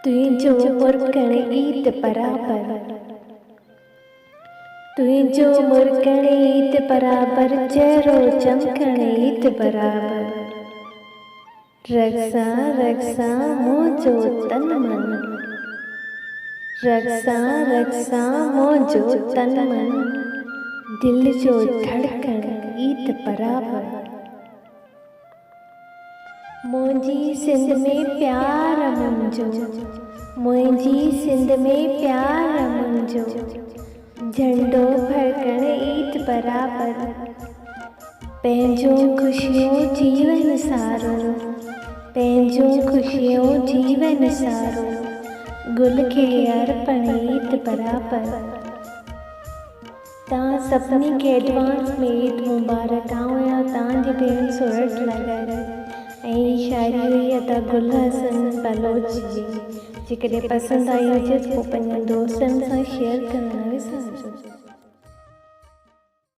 तुंहिंजो मुर्कण ईद बराबर, तुंहिंजो मुर्कण ईद बराबर, चेहरो चमकण ईद बराबर। रक्षा रक्षा मुंहिंजो तन मन, रक्षा रक्षा मुंहिंजो तन मन, दिल जो धड़कण ईद बराबर। मुंहिंजी सिंध में प्यार मुंहिंजो, मुंहिंजी सिंध में प्यार मुंहिंजो, झंडो फड़कण ईद बराबर। पंहिंजो ख़ुशियूं जीवन सारो, पंहिंजो ख़ुशियूं जीवन सारो, गुल खे अर्पण ईद बराबर। तव्हां सभिनी खे एडवांस में ईद मुबारक। आउं तव्हांजी भेण सूरत नगर ऐं शायरी हुई अदा गुल हसन बलोच जी। जेकॾहिं पसंदि आई हुजे त पोइ पंहिंजनि दोस्तनि सां शेयर करणु